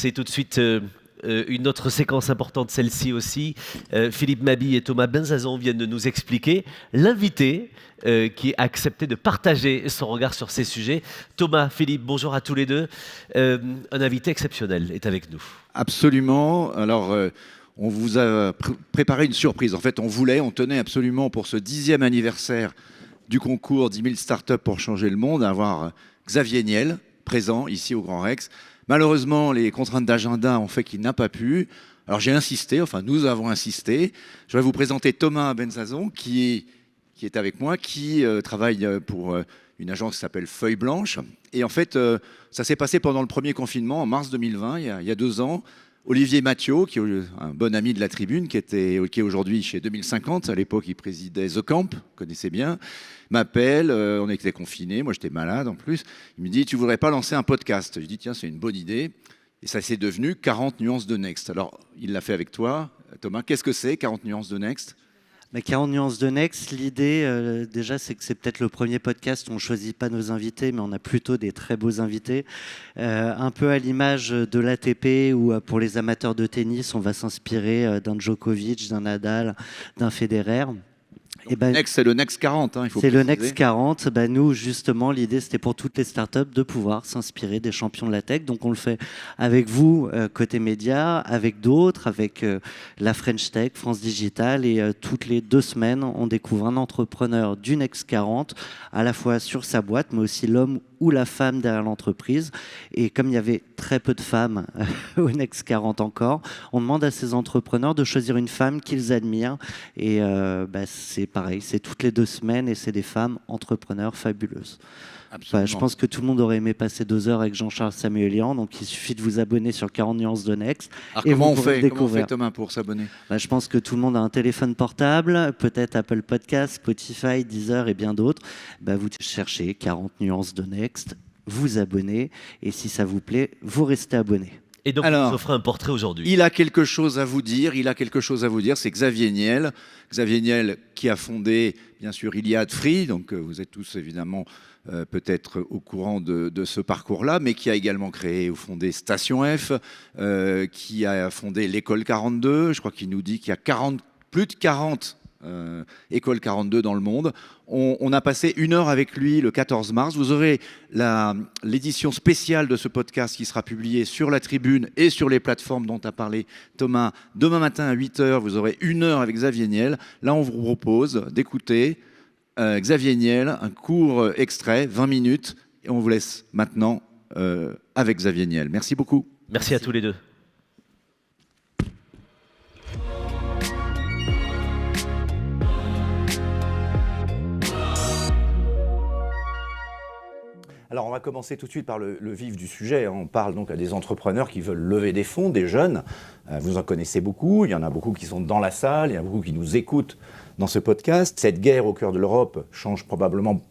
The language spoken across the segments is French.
C'est tout de suite une autre séquence importante, celle-ci aussi. Philippe Mabille et Thomas Benzazon viennent de nous expliquer l'invité qui a accepté de partager son regard sur ces sujets. Thomas, Philippe, bonjour à tous les deux. Un invité exceptionnel est avec nous. Absolument. Alors, on vous a préparé une surprise. En fait, on tenait absolument pour ce 10e anniversaire du concours 10 000 startups pour changer le monde, à avoir Xavier Niel présent ici au Grand Rex. Malheureusement, les contraintes d'agenda ont fait qu'il n'a pas pu. Alors j'ai insisté, enfin nous avons insisté. Je vais vous présenter Thomas Benzazon qui est avec moi, qui travaille pour une agence qui s'appelle Feuille Blanche. Et en fait, ça s'est passé pendant le premier confinement, en mars 2020, il y a 2 ans. Olivier Mathieu, qui est un bon ami de la Tribune, qui est aujourd'hui chez 2050, à l'époque il présidait The Camp, vous connaissez bien, m'appelle, on était confinés, moi j'étais malade en plus, il me dit tu voudrais pas lancer un podcast? Je dis tiens c'est une bonne idée, et ça s'est devenu 40 nuances de Next. Alors il l'a fait avec toi, Thomas, qu'est-ce que c'est 40 nuances de Next? 40 nuances de Next, l'idée déjà c'est que c'est peut-être le premier podcast où on ne choisit pas nos invités mais on a plutôt des très beaux invités. Un peu à l'image de l'ATP où pour les amateurs de tennis on va s'inspirer d'un Djokovic, d'un Nadal, d'un Federer. Next, c'est le Next 40, il faut c'est préciser. Le Next 40. Nous, justement, l'idée, c'était pour toutes les startups de pouvoir s'inspirer des champions de la tech. Donc, on le fait avec vous, côté média, avec d'autres, avec la French Tech, France Digital. Et toutes les 2 semaines, on découvre un entrepreneur du Next 40, à la fois sur sa boîte, mais aussi l'homme ou la femme derrière l'entreprise. Et comme il y avait très peu de femmes au Next 40 encore, on demande à ces entrepreneurs de choisir une femme qu'ils admirent. Et c'est pareil, c'est toutes les 2 semaines et c'est des femmes entrepreneurs fabuleuses. Je pense que tout le monde aurait aimé passer 2 heures avec Jean-Charles Samuelian, donc il suffit de vous abonner sur 40 nuances de Next. Alors et comment on fait Thomas pour s'abonner? Je pense que tout le monde a un téléphone portable, peut-être Apple Podcast, Spotify, Deezer et bien d'autres. Vous cherchez 40 nuances de Next, vous abonnez et si ça vous plaît, vous restez abonné. Et donc, alors, on s'offre un portrait aujourd'hui. Il a quelque chose à vous dire, c'est Xavier Niel. Xavier Niel qui a fondé, bien sûr, Iliad Free, donc vous êtes tous évidemment peut-être au courant de ce parcours-là, mais qui a également créé ou fondé Station F, qui a fondé l'École 42, je crois qu'il nous dit qu'il y a plus de 40 École 42 dans le monde. On a passé 1 heure avec lui le 14 mars. Vous aurez l'édition spéciale de ce podcast qui sera publiée sur la Tribune et sur les plateformes dont a parlé Thomas. Demain matin à 8 heures, vous aurez 1 heure avec Xavier Niel. Là, on vous propose d'écouter Xavier Niel, un court extrait, 20 minutes. Et on vous laisse maintenant avec Xavier Niel. Merci beaucoup. Merci à tous les deux. Alors, on va commencer tout de suite par le vif du sujet. On parle donc à des entrepreneurs qui veulent lever des fonds, des jeunes. Vous en connaissez beaucoup. Il y en a beaucoup qui sont dans la salle. Il y en a beaucoup qui nous écoutent dans ce podcast. Cette guerre au cœur de l'Europe change probablement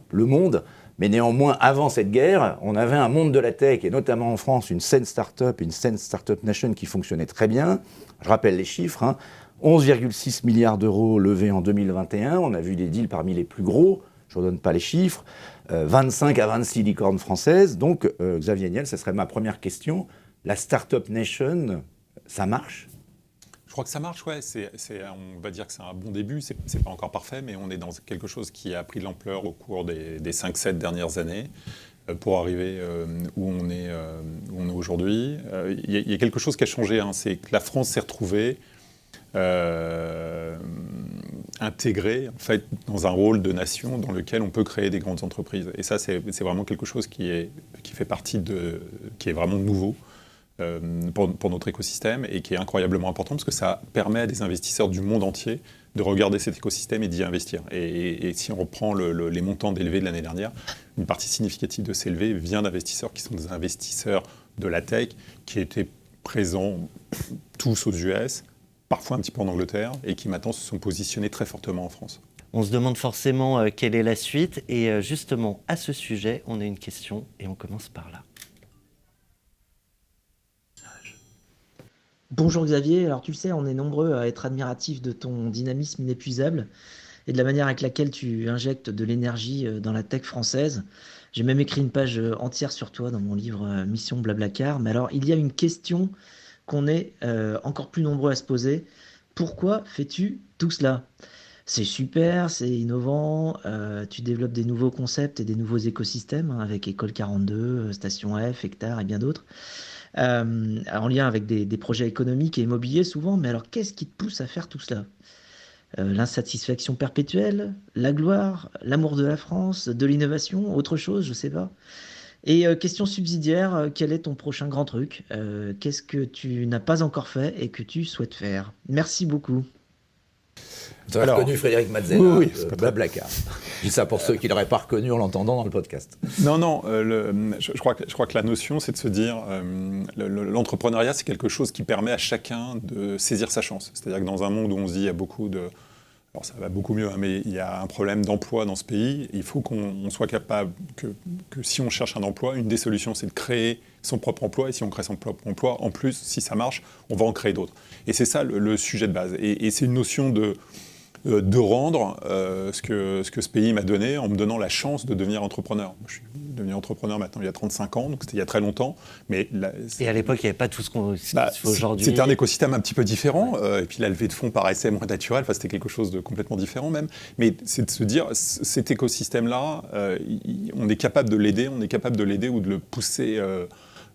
le monde. Mais néanmoins, avant cette guerre, on avait un monde de la tech, et notamment en France, une scène start-up, une scène Startup Nation qui fonctionnait très bien. Je rappelle les chiffres. 11,6 milliards d'euros levés en 2021. On a vu des deals parmi les plus gros. Je ne redonne pas les chiffres. 25 à 26 licornes françaises. Donc, Xavier Niel, ça serait ma première question. La Startup Nation, ça marche ? Je crois que ça marche, ouais. On va dire que c'est un bon début. C'est pas encore parfait, mais on est dans quelque chose qui a pris de l'ampleur au cours des 5-7 dernières années pour arriver où on est aujourd'hui. Il y a quelque chose qui a changé. C'est que la France s'est retrouvée intégrée en fait, dans un rôle de nation dans lequel on peut créer des grandes entreprises. Et ça, c'est vraiment quelque chose qui fait partie qui est vraiment nouveau pour notre écosystème et qui est incroyablement important parce que ça permet à des investisseurs du monde entier de regarder cet écosystème et d'y investir. Et si on reprend les montants d'élevés de l'année dernière, une partie significative de ces levées vient d'investisseurs qui sont des investisseurs de la tech qui étaient présents tous aux US, parfois un petit peu en Angleterre, et qui maintenant se sont positionnés très fortement en France. On se demande forcément quelle est la suite, et justement, à ce sujet, on a une question, et on commence par là. Bonjour Xavier, alors tu le sais, on est nombreux à être admiratifs de ton dynamisme inépuisable et de la manière avec laquelle tu injectes de l'énergie dans la tech française. J'ai même écrit une page entière sur toi dans mon livre Mission Blablacar. Mais alors, il y a une question qu'on est encore plus nombreux à se poser. Pourquoi fais-tu tout cela? C'est super, c'est innovant, tu développes des nouveaux concepts et des nouveaux écosystèmes hein, avec École 42, Station F, Hectare et bien d'autres, en lien avec des projets économiques et immobiliers souvent. Mais alors, qu'est-ce qui te pousse à faire tout cela? L'insatisfaction perpétuelle, la gloire, l'amour de la France, de l'innovation, autre chose, je sais pas. Et question subsidiaire, quel est ton prochain grand truc? Qu'est-ce que tu n'as pas encore fait et que tu souhaites faire? Merci beaucoup. Vous avez reconnu Frédéric Mazzella, oui, Blablacar. Je dis ça pour ceux qui ne l'auraient pas reconnu en l'entendant dans le podcast. Non, je crois que la notion, c'est de se dire, l'entrepreneuriat, c'est quelque chose qui permet à chacun de saisir sa chance. C'est-à-dire que dans un monde où on se dit, il y a beaucoup de... Alors ça va beaucoup mieux, hein, mais il y a un problème d'emploi dans ce pays. Il faut qu'on soit capable que si on cherche un emploi, une des solutions, c'est de créer son propre emploi. Et si on crée son propre emploi, en plus, si ça marche, on va en créer d'autres. Et c'est ça le sujet de base. Et c'est une notion de rendre ce que ce pays m'a donné en me donnant la chance de devenir entrepreneur. Moi, je suis devenu entrepreneur maintenant il y a 35 ans, donc c'était il y a très longtemps. Mais et à l'époque, il n'y avait pas tout ce qu'on fait aujourd'hui. C'était un écosystème un petit peu différent, et puis la levée de fonds paraissait moins naturelle, enfin, c'était quelque chose de complètement différent même. Mais c'est de se dire, cet écosystème-là, on est capable de l'aider, ou de le pousser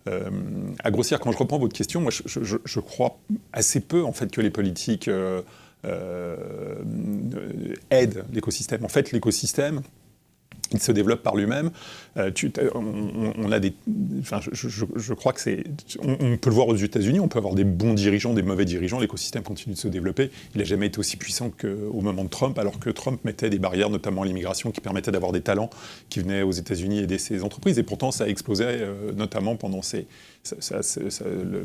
à grossir. Quand je reprends votre question, moi je crois assez peu en fait que les politiques aide l'écosystème. En fait, l'écosystème, il se développe par lui-même. On a des, enfin, je crois que c'est, on peut le voir aux États-Unis. On peut avoir des bons dirigeants, des mauvais dirigeants. L'écosystème continue de se développer. Il n'a jamais été aussi puissant qu'au moment de Trump, alors que Trump mettait des barrières, notamment à l'immigration, qui permettaient d'avoir des talents qui venaient aux États-Unis aider ces entreprises. Et pourtant, ça a explosé, notamment pendant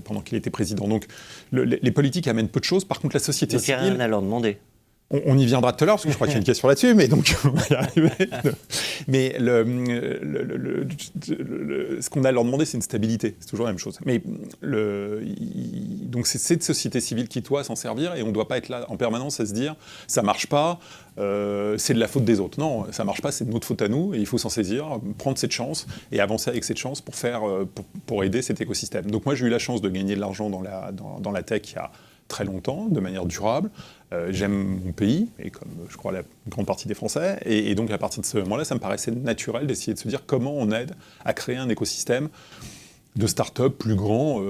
pendant qu'il était président. Donc, les politiques amènent peu de choses. Par contre, la société civile... Donc, il n'y a rien à leur demander. On y viendra tout à l'heure, parce que je crois qu'il y a une question là-dessus, mais donc on va y arriver. Mais ce qu'on a à leur demander, c'est une stabilité. C'est toujours la même chose. Mais donc c'est cette société civile qui doit s'en servir, et on ne doit pas être là en permanence à se dire « ça ne marche pas, c'est de la faute des autres ». Non, ça ne marche pas, c'est de notre faute à nous, et il faut s'en saisir, prendre cette chance, et avancer avec cette chance pour aider cet écosystème. Donc moi, j'ai eu la chance de gagner de l'argent dans la tech il y a très longtemps, de manière durable. J'aime mon pays, et comme je crois la grande partie des Français, et donc à partir de ce moment-là, ça me paraissait naturel d'essayer de se dire comment on aide à créer un écosystème de start-up plus grand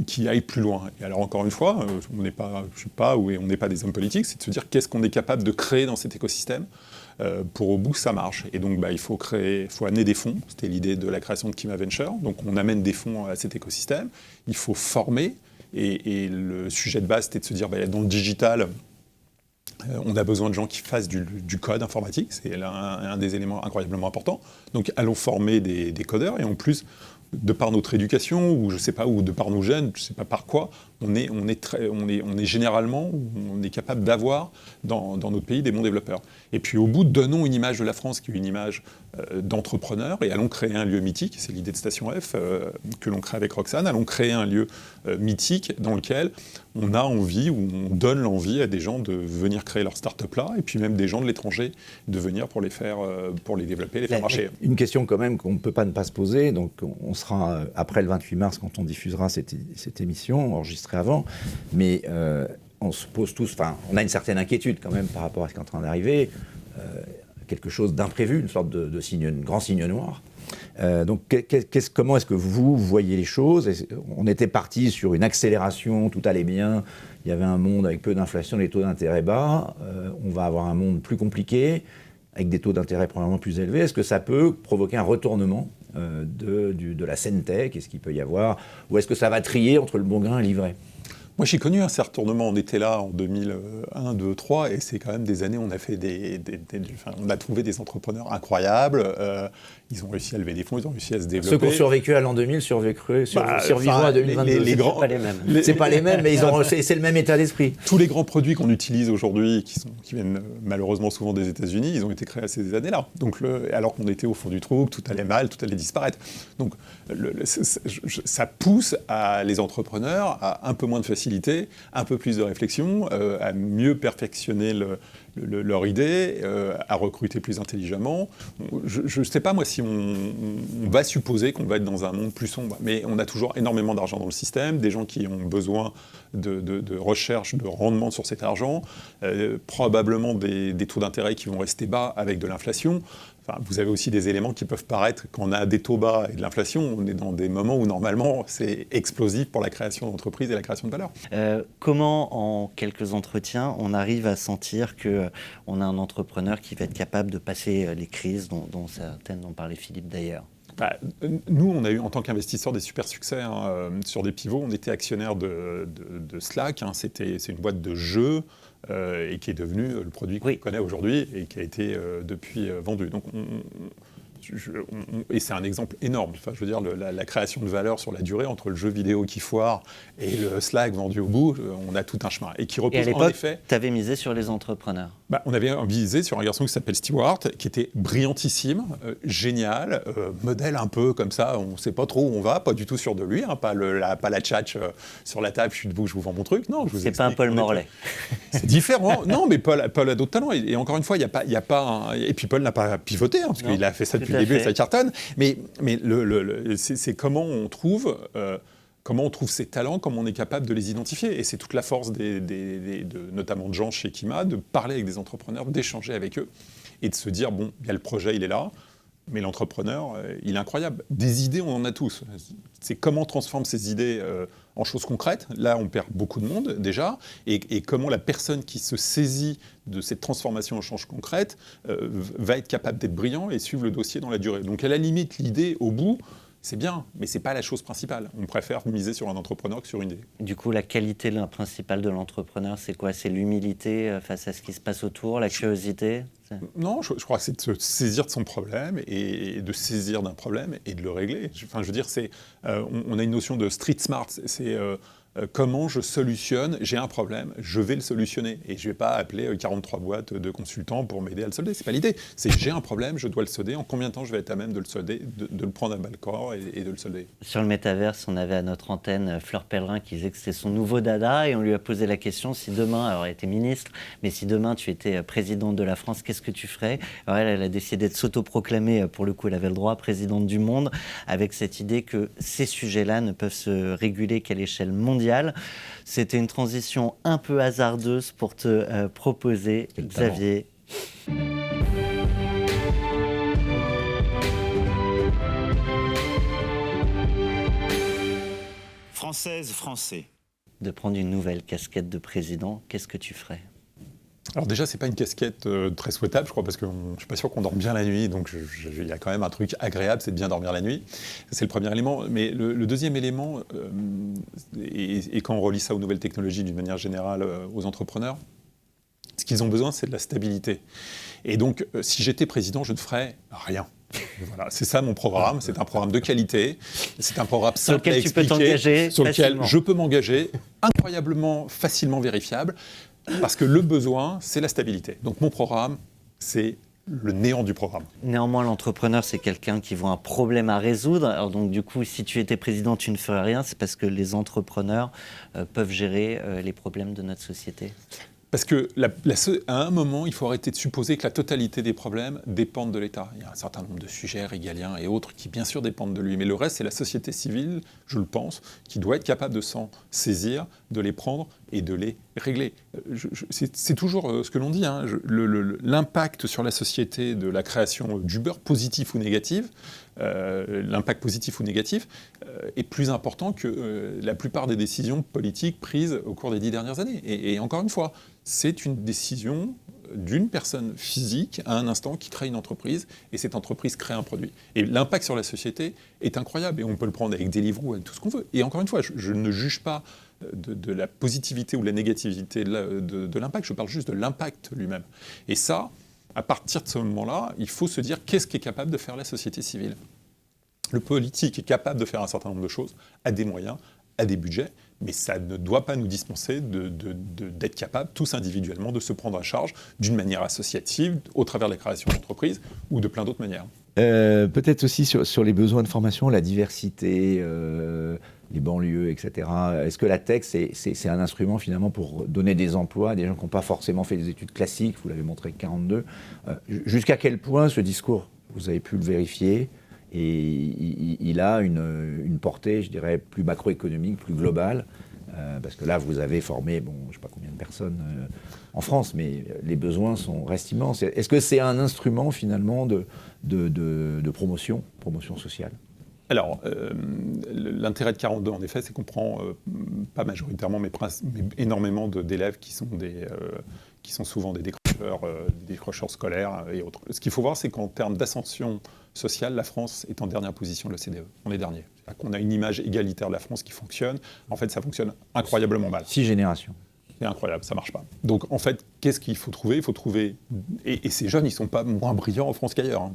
qui aille plus loin. Et alors encore une fois, on n'est pas des hommes politiques, c'est de se dire qu'est-ce qu'on est capable de créer dans cet écosystème pour au bout que ça marche. Et donc il faut amener des fonds, c'était l'idée de la création de Kima Venture, donc on amène des fonds à cet écosystème, il faut former, et le sujet de base c'était de se dire dans le digital, on a besoin de gens qui fassent du code informatique, c'est un des éléments incroyablement importants. Donc allons former des codeurs, et en plus, de par notre éducation, ou je sais pas, ou de par nos gènes, je sais pas par quoi, on est généralement, on est capable d'avoir dans notre pays des bons développeurs. Et puis au bout, donnons une image de la France qui est une image d'entrepreneur, et allons créer un lieu mythique, c'est l'idée de Station F que l'on crée avec Roxane, allons créer un lieu mythique dans lequel on a envie, ou on donne l'envie à des gens de venir créer leur start-up là, et puis même des gens de l'étranger de venir pour les développer, les faire marcher. Une question quand même qu'on ne peut pas ne pas se poser, donc on sera après le 28 mars quand on diffusera cette émission, enregistrée avant, mais on se pose tous, enfin on a une certaine inquiétude quand même par rapport à ce qui est en train d'arriver, quelque chose d'imprévu, une sorte de grand signe noir. Donc comment est-ce que vous voyez les choses? On était parti sur une accélération, tout allait bien, il y avait un monde avec peu d'inflation, des taux d'intérêt bas, on va avoir un monde plus compliqué, avec des taux d'intérêt probablement plus élevés. Est-ce que ça peut provoquer un retournement de la scène tech? Est-ce qu'il peut y avoir, ou est-ce que ça va trier entre le bon grain et l'ivraie? Moi, j'ai connu un certain retournement. On était là en 2001, 2002, 2003, et c'est quand même des années où on a fait on a trouvé des entrepreneurs incroyables. Ils ont réussi à lever des fonds, ils ont réussi à se développer. Ceux qui ont survécu à l'an 2000 survivront à 2022. Les grands, c'est pas les mêmes. C'est pas les mêmes, mais c'est le même état d'esprit. Tous les grands produits qu'on utilise aujourd'hui, qui viennent malheureusement souvent des États-Unis, ils ont été créés à ces années-là. Donc, alors qu'on était au fond du trou, que tout allait mal, tout allait disparaître. Donc, ça pousse les entrepreneurs à un peu moins de facilité, un peu plus de réflexion, à mieux perfectionner leur idée, à recruter plus intelligemment. Je ne sais pas, moi, si on va supposer qu'on va être dans un monde plus sombre, mais on a toujours énormément d'argent dans le système, des gens qui ont besoin de recherche, de rendement sur cet argent, probablement des taux d'intérêt qui vont rester bas avec de l'inflation. Enfin, vous avez aussi des éléments qui peuvent paraître, quand on a des taux bas et de l'inflation, on est dans des moments où normalement c'est explosif pour la création d'entreprises et la création de valeur. Comment, en quelques entretiens, on arrive à sentir qu'on a un entrepreneur qui va être capable de passer les crises dont certaines dont parlait Philippe d'ailleurs? Nous, on a eu en tant qu'investisseurs des super succès sur des pivots. On était actionnaire de Slack. C'est une boîte de jeux et qui est devenue le produit qu'on connaît aujourd'hui et qui a été depuis vendu. Donc, et c'est un exemple énorme. Enfin, je veux dire, la création de valeur sur la durée entre le jeu vidéo qui foire et le Slack vendu au bout, on a tout un chemin. Et qui repose et à l'époque, en effet. Tu avais misé sur les entrepreneurs. On avait misé sur un garçon qui s'appelle Stewart, qui était brillantissime, génial, modèle un peu comme ça, on ne sait pas trop où on va, pas du tout sûr de lui, pas la tchatch sur la table, je suis debout, je vous vends mon truc. Non, je vous c'est pas un Paul Morlet. C'est différent. Non, mais Paul a d'autres talents. Et encore une fois, il y a pas et puis Paul n'a pas pivoté, parce qu'il a fait ça depuis le début et ça cartonne. Mais c'est comment on trouve ces talents, comment on est capable de les identifier. Et c'est toute la force notamment de Jean chez Kima, de parler avec des entrepreneurs, d'échanger avec eux et de se dire, bon, bien, le projet, il est là, mais l'entrepreneur, il est incroyable. Des idées, on en a tous. C'est comment on transforme ces idées en choses concrètes. Là, on perd beaucoup de monde déjà. Et comment la personne qui se saisit de cette transformation en choses concrètes va être capable d'être brillant et suivre le dossier dans la durée. Donc, à la limite, l'idée, au bout, c'est bien, mais ce n'est pas la chose principale. On préfère miser sur un entrepreneur que sur une idée. Du coup, la qualité principale de l'entrepreneur, c'est quoi? C'est l'humilité face à ce qui se passe autour, la curiosité? Non, je crois que c'est de se saisir de son problème et de saisir d'un problème et de le régler. Je veux dire, on a une notion de street smart. C'est comment je solutionne, j'ai un problème, je vais le solutionner. Et je ne vais pas appeler 43 boîtes de consultants pour m'aider à le solder. Ce n'est pas l'idée. C'est j'ai un problème, je dois le solder. En combien de temps je vais être à même de le solder, de le prendre à bas-le-corps et de le solder. Sur le métaverse, on avait à notre antenne Fleur Pellerin qui disait que c'était son nouveau dada et on lui a posé la question si demain, alors elle était ministre, mais si demain tu étais présidente de la France, qu'est-ce que tu ferais? Alors elle a décidé de s'autoproclamer, pour le coup elle avait le droit, présidente du monde, avec cette idée que ces sujets-là ne peuvent se réguler qu'à l'échelle mondiale. C'était une transition un peu hasardeuse pour te proposer, Xavier. Française, Français. De prendre une nouvelle casquette de président, qu'est-ce que tu ferais? Alors déjà, c'est pas une casquette très souhaitable, je crois, parce que je suis pas sûr qu'on dorme bien la nuit, donc il y a quand même un truc agréable, c'est de bien dormir la nuit. C'est le premier élément. Mais le deuxième élément, et quand on relie ça aux nouvelles technologies d'une manière générale aux entrepreneurs, ce qu'ils ont besoin, c'est de la stabilité. Et donc, si j'étais président, je ne ferais rien. Voilà, c'est ça mon programme, c'est un programme de qualité, c'est un programme simple à expliquer, sur lequel tu peux t'engager sur lequel facilement. je peux m'engager, incroyablement facilement vérifiable, parce que le besoin, c'est la stabilité. Donc mon programme, c'est le néant du programme. Néanmoins, l'entrepreneur, c'est quelqu'un qui voit un problème à résoudre. Alors donc du coup, si tu étais président, tu ne ferais rien, c'est parce que les entrepreneurs peuvent gérer les problèmes de notre société. Parce que à un moment, il faut arrêter de supposer que la totalité des problèmes dépendent de l'État. Il y a un certain nombre de sujets régaliens et autres qui, bien sûr, dépendent de lui. Mais le reste, c'est la société civile, je le pense, qui doit être capable de s'en saisir, de les prendre et de les régler. C'est toujours ce que l'on dit, hein, l'impact sur la société de la création d'Uber, positif ou négatif, l'impact positif ou négatif est plus important que la plupart des décisions politiques prises au cours des 10 dernières années. Et encore une fois, c'est une décision d'une personne physique à un instant qui crée une entreprise et cette entreprise crée un produit. Et l'impact sur la société est incroyable et on peut le prendre avec Deliveroo, avec tout ce qu'on veut. Et encore une fois, je ne juge pas de la positivité ou la négativité de l'impact, je parle juste de l'impact lui-même. Et ça, à partir de ce moment-là, il faut se dire qu'est-ce qu'est capable de faire la société civile. Le politique est capable de faire un certain nombre de choses, a des moyens, a des budgets, mais ça ne doit pas nous dispenser d'être capable, tous individuellement, de se prendre en charge d'une manière associative, au travers de la création d'entreprises ou de plein d'autres manières. Peut-être aussi sur les besoins de formation, la diversité, les banlieues, etc. Est-ce que la tech, c'est un instrument finalement pour donner des emplois à des gens qui n'ont pas forcément fait des études classiques? Vous l'avez montré avec 42. Jusqu'à quel point ce discours, vous avez pu le vérifier, et il a une portée, je dirais, plus macroéconomique, plus globale? Parce que là, vous avez formé, bon, je ne sais pas combien de personnes en France, mais les besoins restent immenses. Est-ce que c'est un instrument finalement de promotion sociale? Alors, l'intérêt de 42, en effet, c'est qu'on prend, pas majoritairement, mais énormément d'élèves qui sont souvent des décrocheurs scolaires et autres. Ce qu'il faut voir, c'est qu'en termes d'ascension sociale, la France est en dernière position de l'OCDE. On est dernier. C'est-à-dire qu'on a une image égalitaire de la France qui fonctionne. En fait, ça fonctionne incroyablement mal. 6 générations. C'est incroyable, ça marche pas. Donc en fait, qu'est-ce qu'il faut trouver? Il faut trouver... Et ces jeunes, ils sont pas moins brillants en France qu'ailleurs. Hein.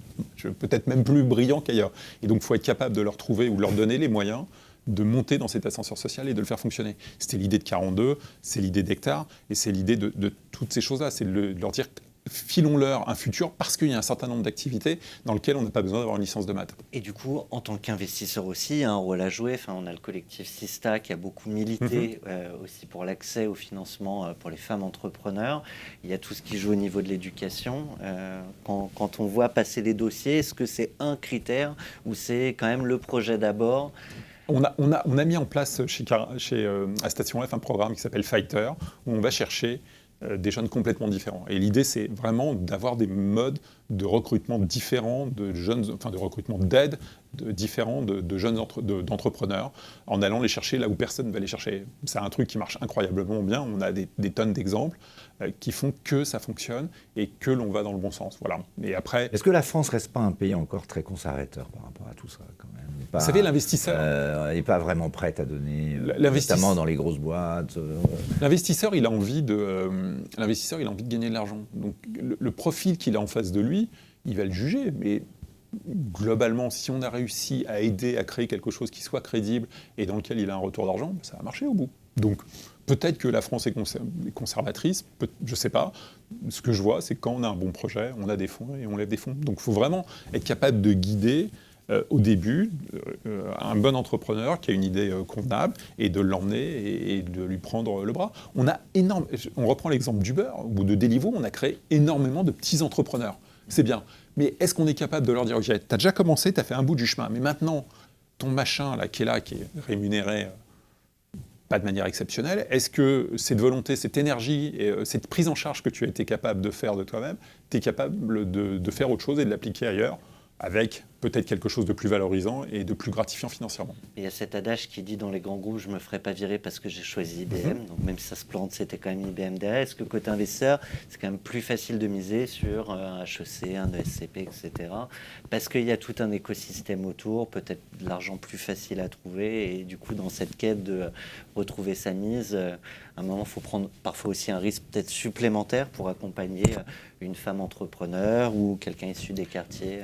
Peut-être même plus brillants qu'ailleurs. Et donc il faut être capable de leur trouver ou de leur donner les moyens de monter dans cet ascenseur social et de le faire fonctionner. C'était l'idée de 42, c'est l'idée d'Hectare, et c'est l'idée de toutes ces choses-là. C'est de leur dire, filons-leur un futur parce qu'il y a un certain nombre d'activités dans lesquelles on n'a pas besoin d'avoir une licence de maths. Et du coup, en tant qu'investisseur aussi, un rôle à jouer. Enfin, on a le collectif Sista qui a beaucoup milité aussi pour l'accès au financement pour les femmes entrepreneurs. Il y a tout ce qui joue au niveau de l'éducation. Quand on voit passer les dossiers, est-ce que c'est un critère ou c'est quand même le projet d'abord? On a mis en place à Station F un programme qui s'appelle Fighter, où on va chercher des jeunes complètement différents. Et l'idée, c'est vraiment d'avoir des modes de recrutement différents, de recrutement d'aide différents de jeunes d'entrepreneurs, en allant les chercher là où personne ne va les chercher. C'est un truc qui marche incroyablement bien. On a des tonnes d'exemples qui font que ça fonctionne et que l'on va dans le bon sens. Voilà. Et après, est-ce que la France reste pas un pays encore très conservateur par rapport à tout ça quand même? Vous savez, l'investisseur... n'est pas vraiment prête à donner, notamment dans les grosses boîtes. L'investisseur, il a envie de gagner de l'argent. Donc le profil qu'il a en face de lui, il va le juger. Mais globalement, si on a réussi à aider à créer quelque chose qui soit crédible et dans lequel il a un retour d'argent, ça va marcher au bout. Donc peut-être que la France est conservatrice, je ne sais pas. Ce que je vois, c'est que quand on a un bon projet, on a des fonds et on lève des fonds. Donc il faut vraiment être capable de guider au début un bon entrepreneur qui a une idée convenable et de l'emmener et de lui prendre le bras. On reprend l'exemple d'Uber ou de Deliveroo, on a créé énormément de petits entrepreneurs. C'est bien. Mais est-ce qu'on est capable de leur dire, OK, tu as déjà commencé, tu as fait un bout du chemin, mais maintenant, ton machin là, qui est rémunéré pas de manière exceptionnelle, est-ce que cette volonté, cette énergie, et cette prise en charge que tu as été capable de faire de toi-même, tu es capable de faire autre chose et de l'appliquer ailleurs avec peut-être quelque chose de plus valorisant et de plus gratifiant financièrement. Il y a cet adage qui dit dans les grands groupes, je me ferai pas virer parce que j'ai choisi IBM. Donc même si ça se plante, c'était quand même IBM derrière. Est-ce que côté investisseur, c'est quand même plus facile de miser sur un HEC, un ESCP, etc. Parce qu'il y a tout un écosystème autour, peut-être de l'argent plus facile à trouver. Et du coup, dans cette quête de retrouver sa mise, à un moment, il faut prendre parfois aussi un risque peut-être supplémentaire pour accompagner une femme entrepreneur ou quelqu'un issu des quartiers.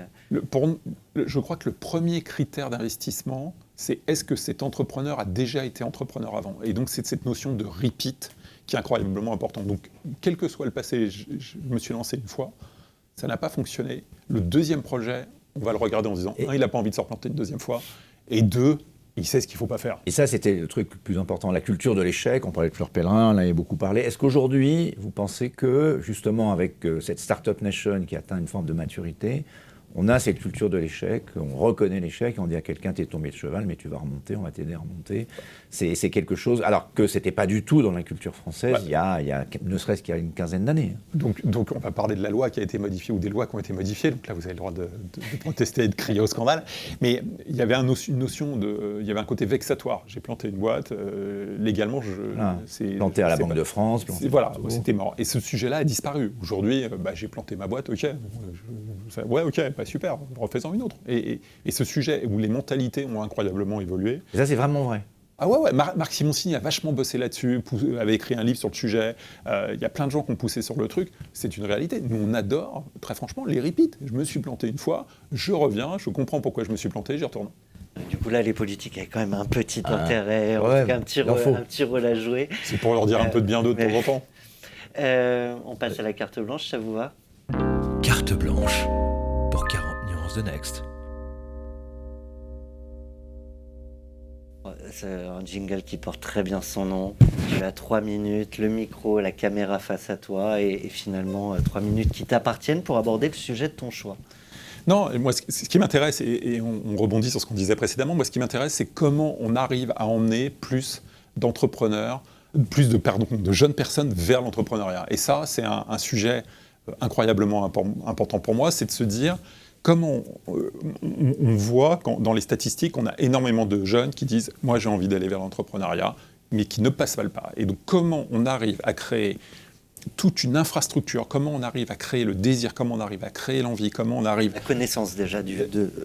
Je crois que le premier critère d'investissement, c'est est-ce que cet entrepreneur a déjà été entrepreneur avant? Et donc, c'est cette notion de repeat qui est incroyablement importante. Donc, quel que soit le passé, je me suis lancé une fois, ça n'a pas fonctionné. Le deuxième projet, on va le regarder en disant, un, il n'a pas envie de se replanter une deuxième fois, et deux, il sait ce qu'il ne faut pas faire. Et ça, c'était le truc le plus important, la culture de l'échec. On parlait de Fleur Pellerin, on en avait beaucoup parlé. Est-ce qu'aujourd'hui, vous pensez que, justement, avec cette Startup Nation qui atteint une forme de maturité, on a cette culture de l'échec, on reconnaît l'échec, on dit à quelqu'un, t'es tombé de cheval, mais tu vas remonter, on va t'aider à remonter. C'est quelque chose, alors que c'était pas du tout dans la culture française, il y a ne serait-ce qu'il y a une quinzaine d'années. Donc on va parler de la loi qui a été modifiée ou des lois qui ont été modifiées, donc là vous avez le droit de protester et de crier au scandale, mais il y avait il y avait un côté vexatoire. J'ai planté une boîte, légalement, planté à la Banque de France. Voilà, c'était mort. Et ce sujet-là a disparu. Aujourd'hui, j'ai planté ma boîte, ok, super, refaisons une autre. Et ce sujet où les mentalités ont incroyablement évolué. Et ça, c'est vraiment vrai. Ah ouais. Marc Simoncini a vachement bossé là-dessus, avait écrit un livre sur le sujet. Il y a plein de gens qui ont poussé sur le truc. C'est une réalité. Nous, on adore, très franchement, les repeats. Je me suis planté une fois, je reviens, je comprends pourquoi je me suis planté, j'y retourne. Du coup, là, les politiques avaient quand même un petit intérêt, en tout cas un petit rôle à jouer. C'est pour leur dire un peu de bien d'eux de temps en temps. On passe à la carte blanche, ça vous va? Carte blanche pour 40 nuances de Next. C'est un jingle qui porte très bien son nom. Tu as 3 minutes, le micro, la caméra face à toi et finalement 3 minutes qui t'appartiennent pour aborder le sujet de ton choix. Non, moi, ce qui m'intéresse, et on rebondit sur ce qu'on disait précédemment, moi, ce qui m'intéresse, c'est comment on arrive à emmener plus d'entrepreneurs, de jeunes personnes vers l'entrepreneuriat. Et ça, c'est un sujet incroyablement important pour moi, c'est de se dire comment on voit dans les statistiques, on a énormément de jeunes qui disent « moi j'ai envie d'aller vers l'entrepreneuriat », mais qui ne passent pas le pas. Et donc comment on arrive à créer toute une infrastructure, comment on arrive à créer le désir, comment on arrive à créer l'envie, comment on arrive... La connaissance déjà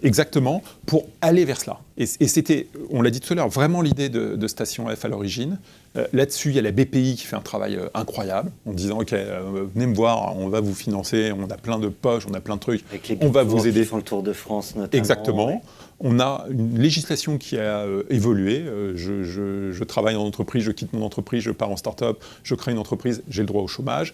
Exactement, pour aller vers cela. Et c'était, on l'a dit tout à l'heure, vraiment l'idée de Station F à l'origine. Là-dessus, il y a la BPI qui fait un travail incroyable, en disant « Ok, venez me voir, on va vous financer, on a plein de poches, on a plein de trucs, on va vous aider. » Qui font le tour de France notamment. Exactement. Ouais. On a une législation qui a évolué. Je travaille en entreprise, je quitte mon entreprise, je pars en start-up, je crée une entreprise, j'ai le droit au chômage.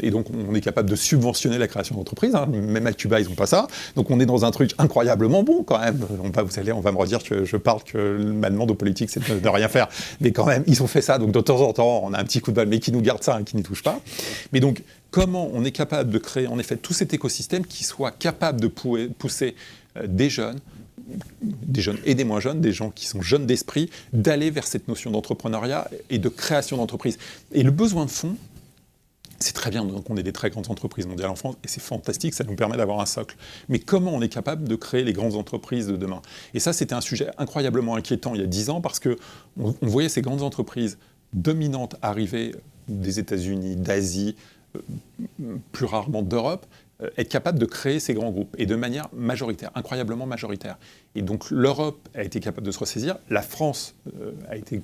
Et donc, on est capable de subventionner la création d'entreprise. Hein. Même à Cuba, ils n'ont pas ça. Donc, on est dans un truc incroyablement bon quand même. On va me redire que je parle que ma demande aux politiques, c'est de rien faire. Mais quand même, ils ont fait ça. Donc, de temps en temps, on a un petit coup de balle, mais qui nous garde ça, hein, qui n'y touche pas. Mais donc, comment on est capable de créer, en effet, tout cet écosystème qui soit capable de pousser des jeunes et des moins jeunes, des gens qui sont jeunes d'esprit, d'aller vers cette notion d'entrepreneuriat et de création d'entreprise. Et le besoin de fonds, c'est très bien qu'on ait des très grandes entreprises mondiales en France, et c'est fantastique, ça nous permet d'avoir un socle. Mais comment on est capable de créer les grandes entreprises de demain ? Et ça, c'était un sujet incroyablement inquiétant il y a 10 ans, parce qu'on voyait ces grandes entreprises dominantes arriver des États-Unis, d'Asie, plus rarement d'Europe, être capable de créer ces grands groupes, et de manière majoritaire, incroyablement majoritaire. Et donc l'Europe a été capable de se ressaisir, la France a été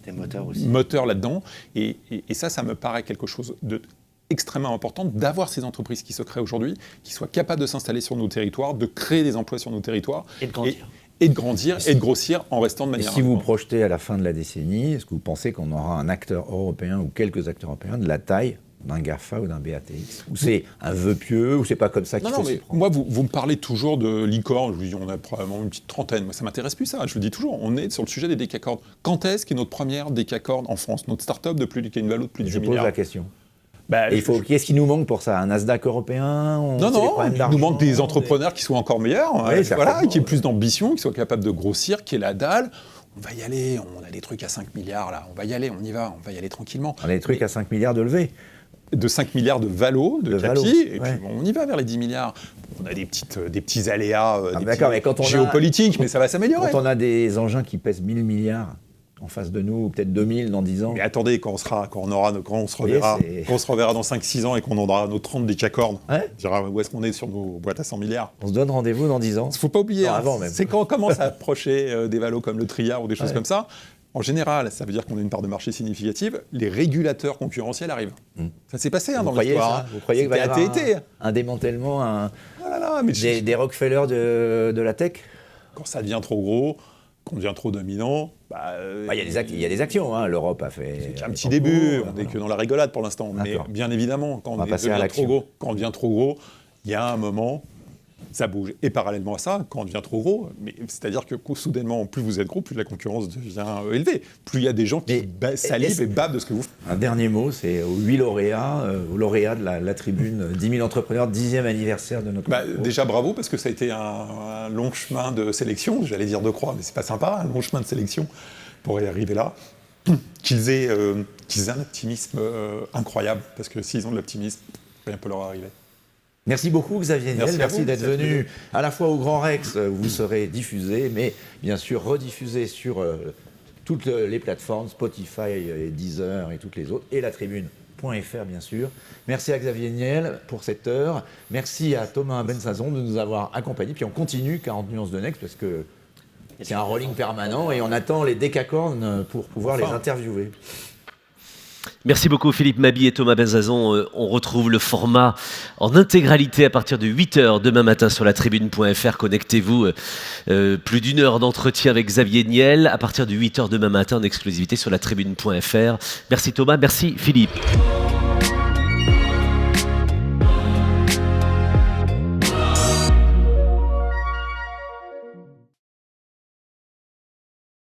moteur là-dedans, et ça me paraît quelque chose de extrêmement important, d'avoir ces entreprises qui se créent aujourd'hui, qui soient capables de s'installer sur nos territoires, de créer des emplois sur nos territoires, et de grandir. Et de grandir et de grossir en restant de manière... Et si vous projetez à la fin de la décennie, est-ce que vous pensez qu'on aura un acteur européen ou quelques acteurs européens de la taille d'un GAFA ou d'un BATX? Ou c'est un vœu pieux, ou c'est pas comme ça qu'il faut s'y prendre? Moi, vous me parlez toujours de licorne, je vous dis, on a probablement une petite trentaine, moi ça m'intéresse plus ça, je vous dis toujours, on est sur le sujet des décacornes. Quand est-ce qu'est notre première décacorne en France, notre start-up qui a une valeur de plus de 10 milliards? Je pose la question. Qu'est-ce qui nous manque pour ça? Un Nasdaq européen? Non, il nous manque des entrepreneurs qui soient encore meilleurs, qui aient plus d'ambition, qui soient capables de grossir, qui aient la dalle. On va y aller, on a des trucs à 5 milliards là, on va y aller, on va y aller tranquillement. On a des trucs à 5 milliards de levée. De 5 milliards de valo, de capi, et puis on y va vers les 10 milliards. On a des petits aléas géopolitiques, mais ça va s'améliorer. Quand on a des engins qui pèsent 1000 milliards en face de nous, peut-être 2000 dans 10 ans. Mais attendez, quand on se reverra dans 5-6 ans et qu'on aura nos 30 décacornes, on dira où est-ce qu'on est sur nos boîtes à 100 milliards. On se donne rendez-vous dans 10 ans. Il ne faut pas oublier, avant même. C'est quand on commence à approcher des valos comme le Triard ou des choses comme ça. En général, ça veut dire qu'on a une part de marché significative, les régulateurs concurrentiels arrivent. Ça s'est passé dans l'histoire. Vous croyez qu'il va y avoir un démantèlement, des Rockefeller de la tech? Quand ça devient trop gros, qu'on devient trop dominant... Il y a des actions, hein. L'Europe a fait... C'est un petit début, on n'est que dans la rigolade pour l'instant. Mais bien évidemment, quand on devient trop gros, il y a un moment... Ça bouge. Et parallèlement à ça, quand on devient trop gros, c'est-à-dire que soudainement, plus vous êtes gros, plus la concurrence devient élevée. Plus il y a des gens qui salivent et bavent de ce que vous faites. Un dernier mot, c'est aux 8 lauréats, de la tribune 10 000 entrepreneurs, 10e anniversaire de notre concours. Déjà bravo, parce que ça a été un long chemin de sélection, j'allais dire de croix, mais c'est pas sympa, un long chemin de sélection pour y arriver là. Qu'ils aient un optimisme incroyable, parce que s'ils ont de l'optimisme, rien ne peut leur arriver. Merci beaucoup Xavier Niel, merci d'être venu à la fois au Grand Rex, où vous serez diffusé, mais bien sûr rediffusé sur toutes les plateformes, Spotify, et Deezer et toutes les autres, et la tribune.fr bien sûr. Merci à Xavier Niel pour cette heure, merci à Thomas Bensazon de nous avoir accompagnés, puis on continue 40 nuances de Next, parce que c'est un rolling permanent et on attend les décacornes pour pouvoir les interviewer. Merci beaucoup Philippe Mabi et Thomas Benzazon. On retrouve le format en intégralité à partir de 8h demain matin sur la tribune.fr. Connectez-vous, plus d'une heure d'entretien avec Xavier Niel à partir de 8h demain matin en exclusivité sur la tribune.fr. Merci Thomas, merci Philippe.